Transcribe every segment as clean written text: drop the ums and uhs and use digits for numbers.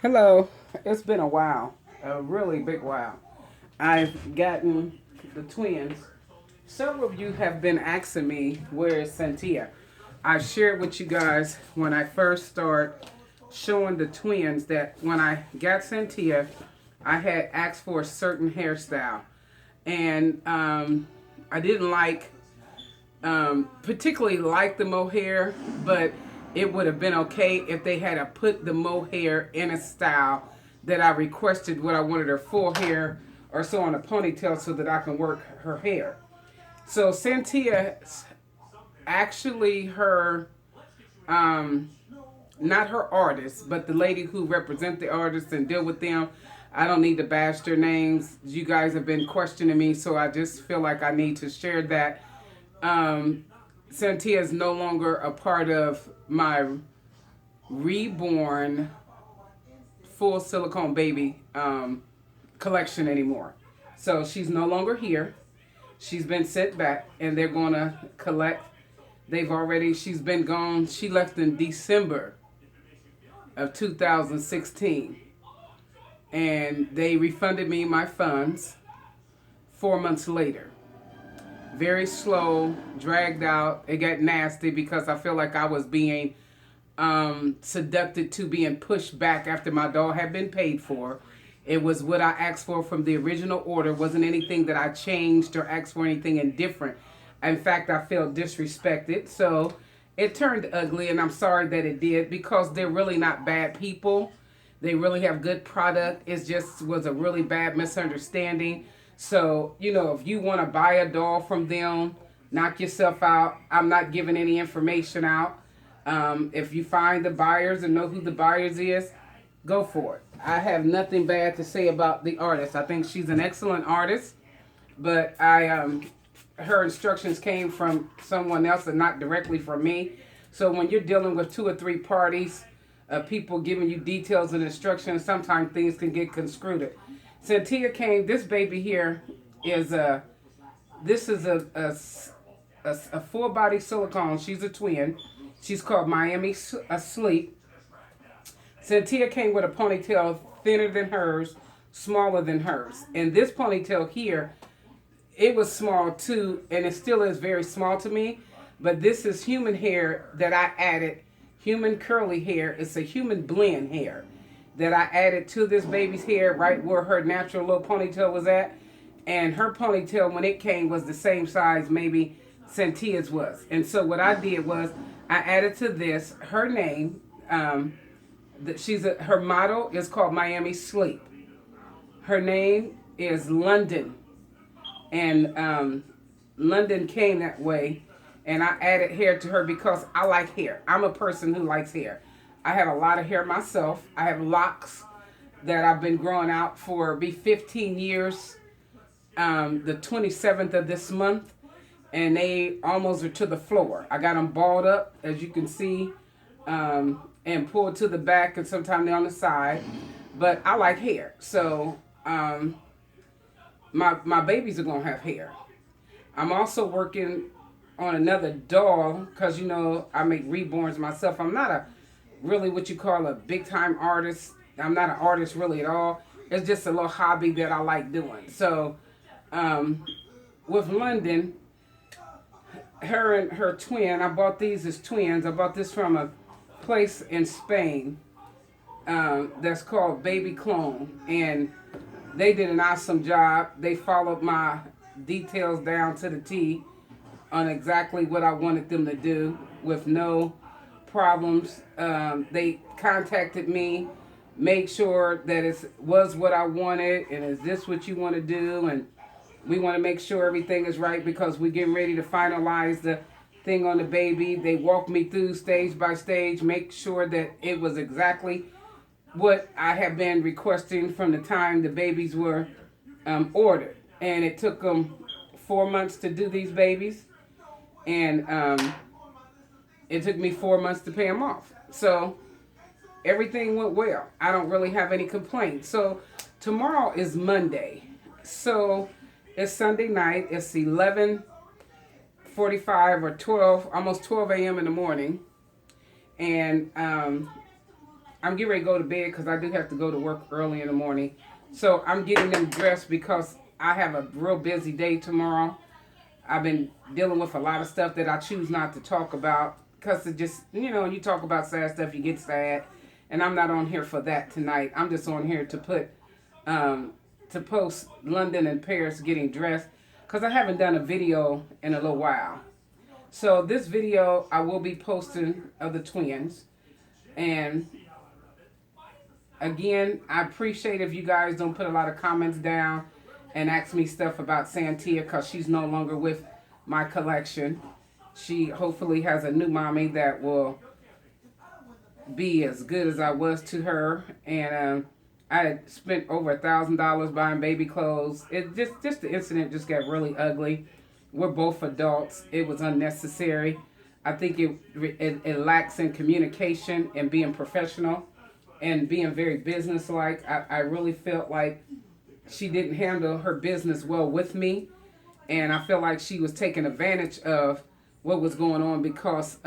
Hello, it's been a while, a really big while. I've gotten the twins. Several of you have been asking me, where is Cynthia? I shared with you guys when I first started showing the twins that when I got Cynthia, I had asked for a certain hairstyle. And I didn't particularly like the mohair, but it would have been okay if they had put the mohair in a style that I requested what I wanted her full hair or so on a ponytail so that I can work her hair. So Cynthia, actually her, um, not her artist, but the lady who represent the artists and deal with them. I don't need to bash their names. You guys have been questioning me, so I just feel like I need to share that. Um, Santia is no longer a part of my reborn full silicone baby collection anymore. So she's no longer here. She's been sent back, and they're going to collect. She's been gone. She left in December of 2016. And they refunded me my funds 4 months later. Very slow, dragged out. It got nasty because I feel like I was being seducted to being pushed back after my dog had been paid for. It was what I asked for from the original order. It wasn't anything that I changed or asked for anything indifferent. In fact, I felt disrespected. So it turned ugly, and I'm sorry that it did because they're really not bad people. They really have good product. It just was a really bad misunderstanding. So, if you want to buy a doll from them, knock yourself out. I'm not giving any information out. If you find the buyers and know who the buyers is, go for it. I have nothing bad to say about the artist. I think she's an excellent artist, but her instructions came from someone else and not directly from me. So when you're dealing with two or three parties, people giving you details and instructions, sometimes things can get construed. Santia came. This baby here is a. This is a full body silicone. She's a twin. She's called Miami Asleep. Santia came with a ponytail thinner than hers, smaller than hers. And this ponytail here, it was small too, and it still is very small to me. But this is human hair that I added, human curly hair. It's a human blend hair that I added to this baby's hair right where her natural little ponytail was at. And her ponytail, when it came, was the same size maybe Santia's was. And so what I did was I added to this her name. Her model is called Miami Sleep. Her name is London, and London came that way, and I added hair to her because I like hair. I'm a person who likes hair. I have a lot of hair myself. I have locks that I've been growing out for be 15 years. The 27th of this month, and they almost are to the floor. I got them balled up, as you can see, and pulled to the back, and sometimes they're on the side. But I like hair, so my babies are gonna have hair. I'm also working on another doll because I make reborns myself. I'm not a really what you call a big time artist. I'm not an artist really at all. It's just a little hobby that I like doing. So with London, her and her twin, I bought these as twins. I bought this from a place in Spain that's called Baby Clone, and they did an awesome job. They followed my details down to the T on exactly what I wanted them to do with no problems. They contacted me, made sure that it was what I wanted, and is this what you want to do, and we want to make sure everything is right because we're getting ready to finalize the thing on the baby. They walked me through stage by stage, make sure that it was exactly what I have been requesting from the time the babies were ordered. And it took them 4 months to do these babies, and it took me 4 months to pay them off. So everything went well. I don't really have any complaints. So tomorrow is Monday. So it's Sunday night. It's 11:45 or 12, almost 12 a.m. in the morning. And I'm getting ready to go to bed because I do have to go to work early in the morning. So I'm getting them dressed because I have a real busy day tomorrow. I've been dealing with a lot of stuff that I choose not to talk about because it just, when you talk about sad stuff, you get sad. And I'm not on here for that tonight. I'm just on here to to post London and Paris getting dressed because I haven't done a video in a little while. So this video I will be posting of the twins. And again, I appreciate if you guys don't put a lot of comments down and ask me stuff about Santia because she's no longer with my collection. She hopefully has a new mommy that will be as good as I was to her. And I had spent over $1,000 buying baby clothes. It just the incident just got really ugly. We're both adults. It was unnecessary. I think it lacks in communication and being professional and being very businesslike. I really felt like she didn't handle her business well with me, and I felt like she was taking advantage of what was going on because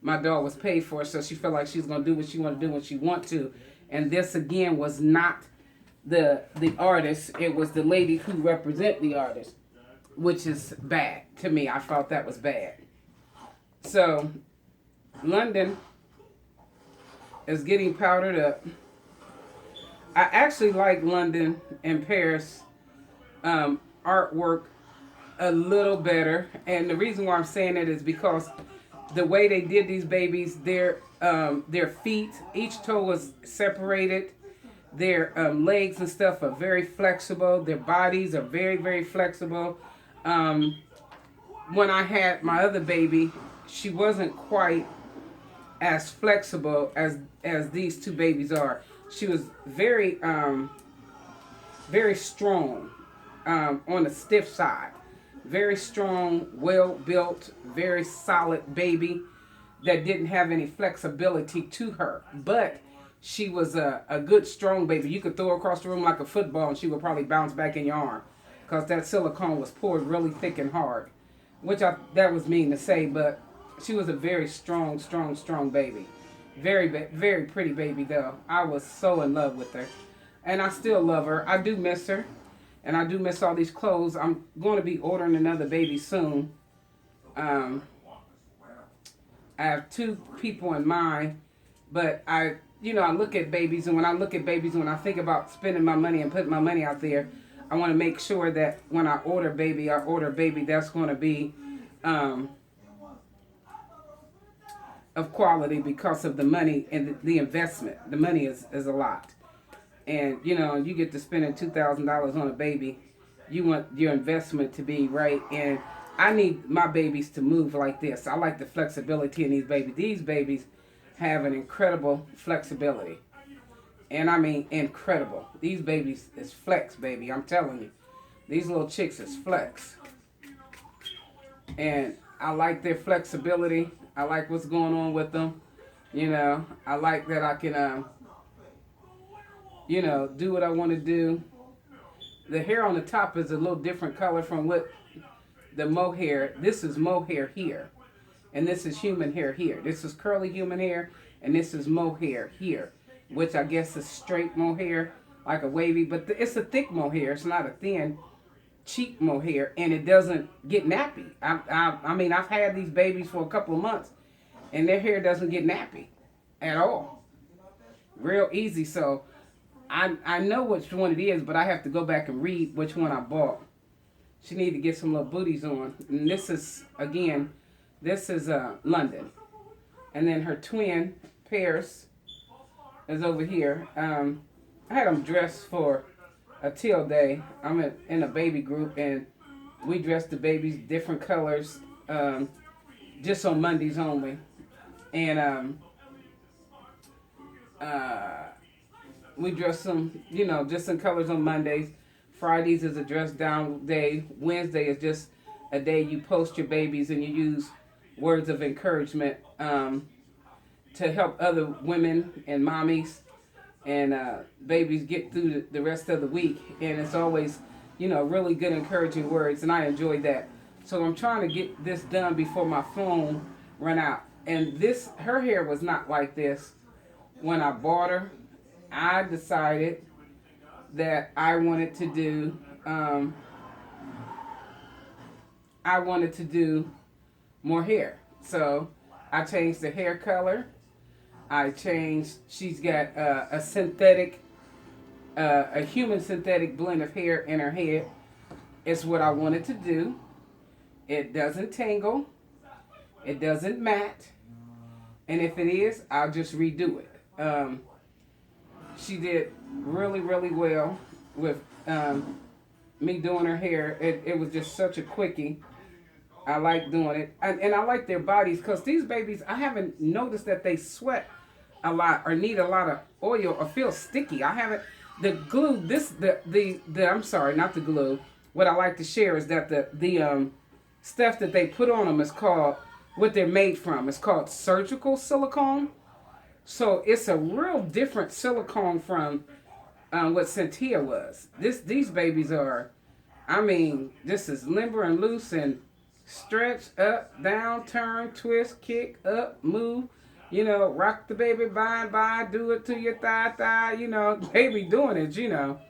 my dog was paid for, so she felt like she was going to do what she wanted to do when she wanted to. And this again was not the artist; it was the lady who represent the artist, which is bad to me. I thought that was bad. So London is getting powdered up. I actually like London and Paris artwork a little better, and the reason why I'm saying it is because the way they did these babies, their feet, each toe was separated. Their legs and stuff are very flexible. Their bodies are very, very flexible. When I had my other baby, she wasn't quite as flexible as these two babies are. She was very very strong on the stiff side. Very strong, well built, very solid baby that didn't have any flexibility to her. But she was a good strong baby. You could throw her across the room like a football and she would probably bounce back in your arm because that silicone was poured really thick and hard. That was mean to say, but she was a very strong baby. Very pretty baby though. I was so in love with her. And I still love her. I do miss her. And I do miss all these clothes. I'm going to be ordering another baby soon. I have two people in mind. But I look at babies. And when I look at babies, when I think about spending my money and putting my money out there, I want to make sure that when I order baby that's going to be of quality because of the money and the investment. The money is a lot. And, you get to spending $2,000 on a baby. You want your investment to be right. And I need my babies to move like this. I like the flexibility in these babies. These babies have an incredible flexibility. And I mean incredible. These babies is flex, baby. I'm telling you. These little chicks is flex. And I like their flexibility. I like what's going on with them. I like that I can, do what I want to do. The hair on the top is a little different color from what the mohair. This is mohair here. And this is human hair here. This is curly human hair. And this is mohair here. Which I guess is straight mohair. Like a wavy. But it's a thick mohair. It's not a thin, cheap mohair. And it doesn't get nappy. I mean, I've had these babies for a couple of months. And their hair doesn't get nappy. At all. Real easy. So I know which one it is, but I have to go back and read which one I bought. She need to get some little booties on. And this is, again, London. And then her twin, Paris, is over here. I had them dressed for a teal day. I'm in a baby group, and we dressed the babies different colors, just on Mondays only. And we dress them, just in colors on Mondays. Fridays is a dress down day. Wednesday is just a day you post your babies and you use words of encouragement to help other women and mommies and babies get through the rest of the week. And it's always, really good encouraging words, and I enjoy that. So I'm trying to get this done before my phone run out. And her hair was not like this when I bought her, I decided that I wanted to do more hair. So I changed the hair color. I changed. She's got a synthetic, a human synthetic blend of hair in her head. It's what I wanted to do. It doesn't tangle. It doesn't mat. And if it is, I'll just redo it. She did really, really well with me doing her hair. It was just such a quickie. I like doing it. And I like their bodies because these babies, I haven't noticed that they sweat a lot or need a lot of oil or feel sticky. I haven't. The glue, I'm sorry, not the glue. What I like to share is that the stuff that they put on them is called, what they're made from. It's called surgical silicone. So it's a real different silicone from what Cynthia was. These babies are, I mean, this is limber and loose and stretch, up, down, turn, twist, kick, up, move. You know, rock the baby by and by, do it to your thigh. You know, baby doing it. You know,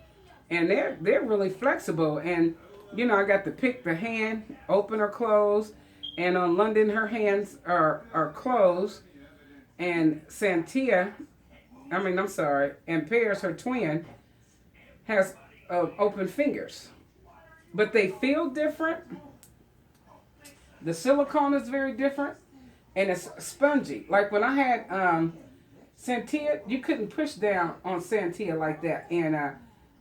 and they're really flexible. And you know, I got to pick the hand, open or close. And on London, her hands are closed. And and Pears, her twin, has open fingers. But they feel different. The silicone is very different. And it's spongy. Like when I had Santia, you couldn't push down on Santia like that and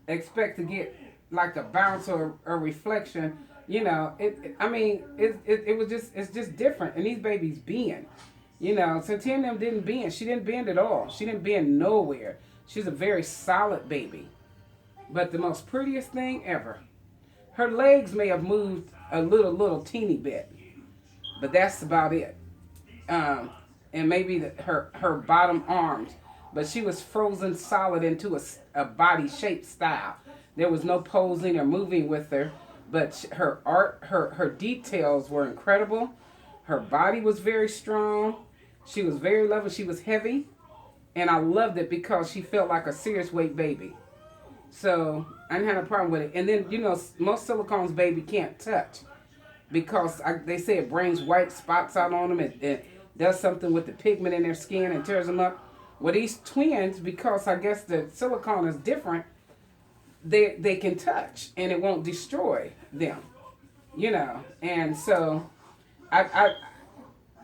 expect to get like a bounce or a reflection. You know, it's just different. And these babies bend. You know, Santia and them didn't bend. She didn't bend at all. She didn't bend nowhere. She's a very solid baby. But the most prettiest thing ever. Her legs may have moved a little teeny bit. But that's about it. And maybe her bottom arms. But she was frozen solid into a body shape style. There was no posing or moving with her. But her details were incredible. Her body was very strong. She was very lovely. She was heavy. And I loved it because she felt like a serious weight baby. So I didn't have a problem with it. And then, you know, most silicones baby can't touch. Because they say it brings white spots out on them. It does something with the pigment in their skin and tears them up. Well, these twins, because I guess the silicone is different, they can touch and it won't destroy them, you know. And so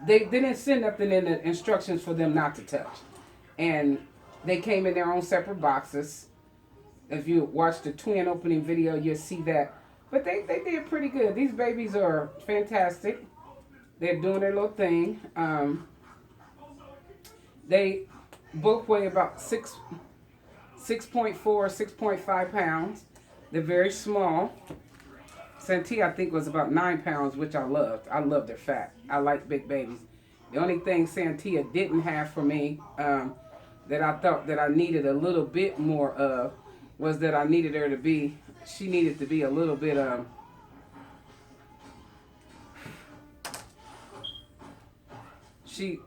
they didn't send nothing in the instructions for them not to touch. And they came in their own separate boxes. If you watch the twin opening video, you'll see that. But they did pretty good. These babies are fantastic. They're doing their little thing. They both weigh about 6.4, 6.5 pounds. They're very small. Santia, I think, was about 9 pounds, which I loved. I love their fat. I like big babies. The only thing Santia didn't have for me that I thought that I needed a little bit more of was that I needed her to be, she needed to be a little bit, she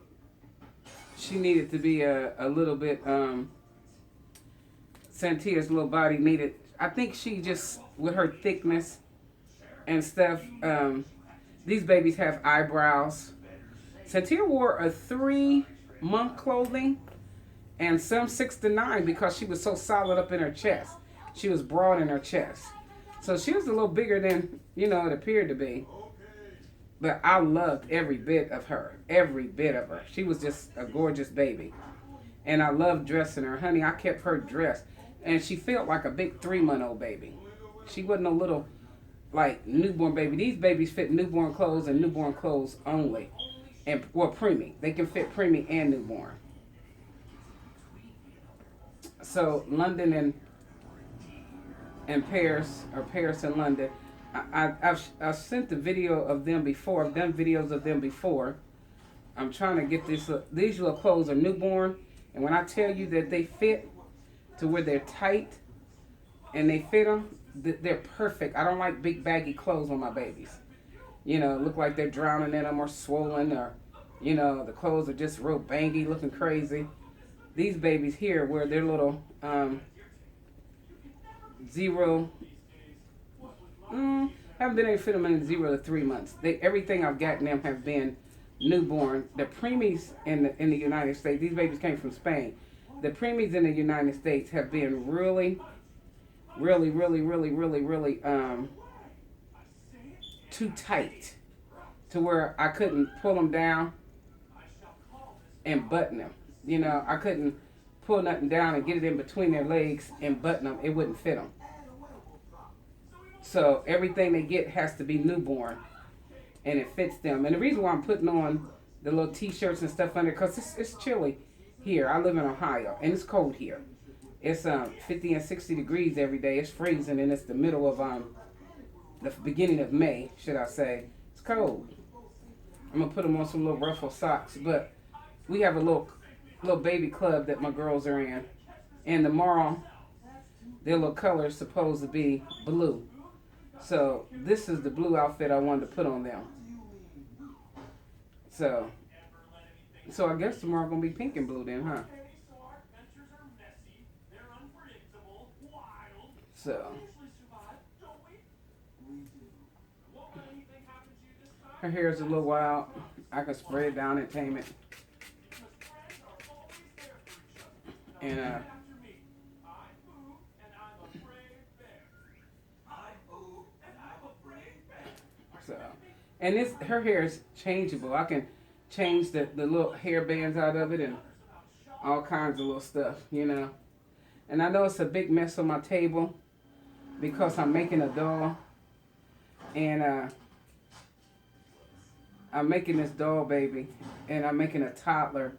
needed to be a little bit, Santia's little body needed, I think she just, with her thickness and stuff, these babies have eyebrows. Santia wore a 3-month clothing and some 6 to 9 because she was so solid up in her chest. She was broad in her chest. So she was a little bigger than, you know, it appeared to be. But I loved every bit of her. Every bit of her. She was just a gorgeous baby. And I loved dressing her. Honey, I kept her dressed. And she felt like a big 3-month-old baby. She wasn't a little, like, newborn baby. These babies fit newborn clothes and newborn clothes only. And, well, preemie. They can fit preemie and newborn. So, London and Paris, or Paris and London, I've sent the video of them before. I've done videos of them before. I'm trying to get these little clothes are newborn. And when I tell you that they fit to where they're tight and they fit them, they're perfect. I don't like big baggy clothes on my babies. You know, look like they're drowning in them or swollen or, you know, the clothes are just real bangy, looking crazy. these babies here, where they're little zero. Haven't been able to fit them in 0 to 3 months. Everything I've gotten them have been newborn. The preemies in the United States, these babies came from Spain. The preemies in the United States have been really, really, really, really, really, really too tight to where I couldn't pull them down and button them. You know, I couldn't pull nothing down and get it in between their legs and button them. It wouldn't fit them. So everything they get has to be newborn, and it fits them. And the reason why I'm putting on the little t-shirts and stuff under, because it's chilly here. I live in Ohio, and it's cold here. It's 50 and 60 degrees every day. It's freezing, and it's the middle of the beginning of May, should I say. It's cold. I'm gonna put them on some little ruffle socks, but we have a little baby club that my girls are in, and tomorrow their little color is supposed to be blue. So this is the blue outfit I wanted to put on them. So I guess tomorrow gonna be pink and blue then, huh? So her hair is a little wild. I can spray it down and tame it. And and her hair is changeable. I can change the little hair bands out of it and all kinds of little stuff, you know. And I know it's a big mess on my table because I'm making a doll. And I'm making this doll baby. And I'm making a toddler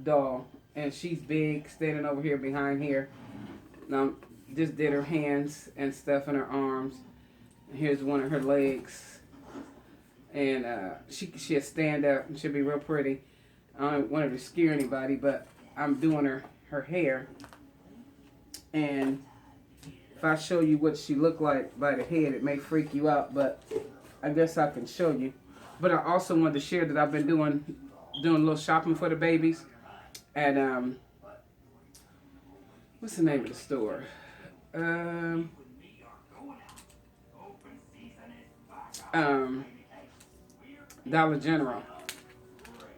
doll. And she's big, standing over here behind here. Now, just did her hands and stuff and her arms. Here's one of her legs. And she'll stand up and she'll be real pretty. I don't want her to scare anybody, but I'm doing her hair. And if I show you what she looked like by the head, it may freak you out, but I guess I can show you. But I also wanted to share that I've been doing a little shopping for the babies at what's the name of the store? Dollar General.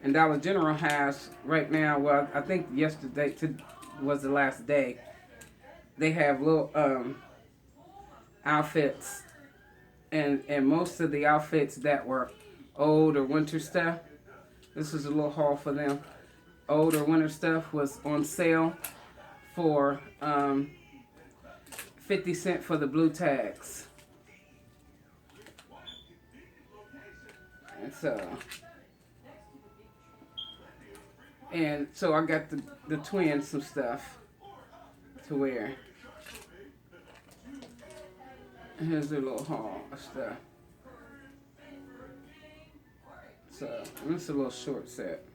And Dollar General has right now, well, I think yesterday was the last day. They have little outfits, and most of the outfits that were old or winter stuff, this is a little haul for them. Old or winter stuff was on sale for 50 cents for the blue tags. And so I got the twins some stuff to wear. Here's their little haul of stuff. So this is a little short set.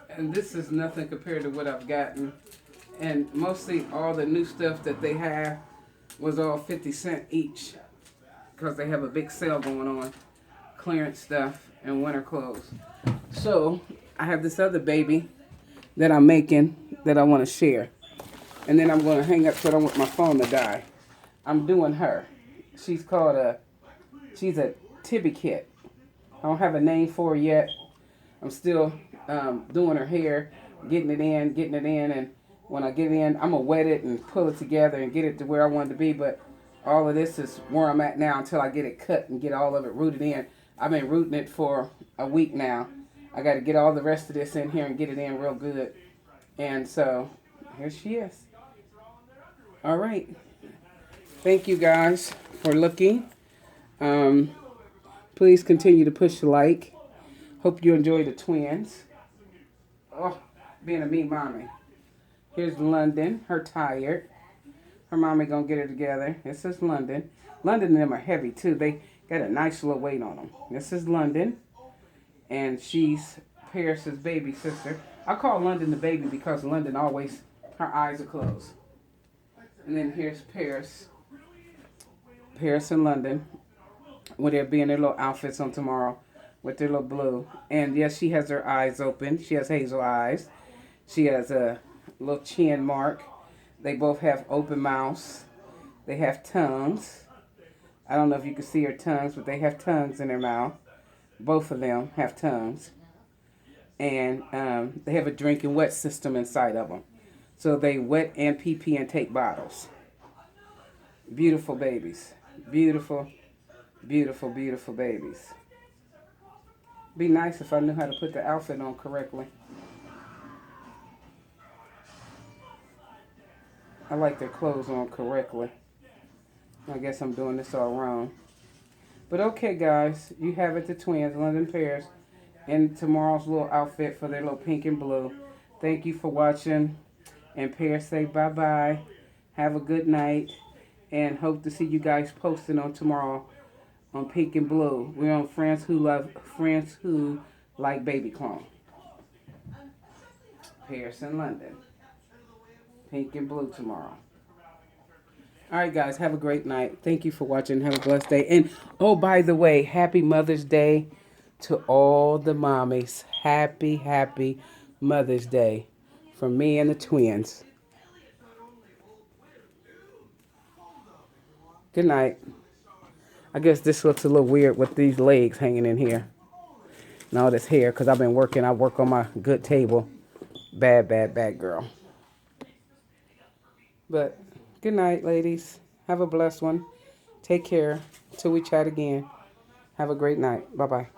And this is nothing compared to what I've gotten. And mostly all the new stuff that they have was all 50 cents each. Because they have a big sale going on. Clearance stuff and winter clothes. So I have this other baby that I'm making that I want to share. And then I'm going to hang up so I don't want my phone to die. I'm doing her. She's she's a Tibby Kit. I don't have a name for her yet. I'm still doing her hair, getting it in, and when I get it in, I'm going to wet it and pull it together and get it to where I want it to be, but all of this is where I'm at now until I get it cut and get all of it rooted in. I've been rooting it for a week now. I got to get all the rest of this in here and get it in real good. And so, here she is. All right. Thank you guys for looking. Please continue to push the like. Hope you enjoy the twins. Oh, being a mean mommy. Here's London. Her tired. Her mommy gonna get her together. This is London. London and them are heavy too. They got a nice little weight on them. This is London. And she's Paris's baby sister. I call London the baby because London always, her eyes are closed. And then here's Paris. Paris and London. Where they'll be in their little outfits on tomorrow. with their little blue. And yes, she has her eyes open. She has hazel eyes. She has a little chin mark. They both have open mouths. They have tongues. I don't know if you can see her tongues, but they have tongues in their mouth. Both of them have tongues. And they have a drinking wet system inside of them. So they wet and pee and take bottles. Beautiful babies. Beautiful, beautiful, beautiful babies. Be nice if I knew how to put the outfit on correctly. I like their clothes on correctly. I guess I'm doing this all wrong. But okay, guys, you have it, the twins, London Pairs, in tomorrow's little outfit for their little pink and blue. Thank you for watching. And Pairs say bye-bye. Have a good night. And hope to see you guys posting on tomorrow on Pink and Blue. We're on Friends Who Like Baby Clone. Paris and London. Pink and Blue tomorrow. All right, guys, have a great night. Thank you for watching. Have a blessed day. And, oh, by the way, happy Mother's Day to all the mommies. Happy, happy Mother's Day from me and the twins. Good night. I guess this looks a little weird with these legs hanging in here. And all this hair, because I've been working. I work on my good table. Bad, bad, bad girl. But good night, ladies. Have a blessed one. Take care. Till we chat again. Have a great night. Bye-bye.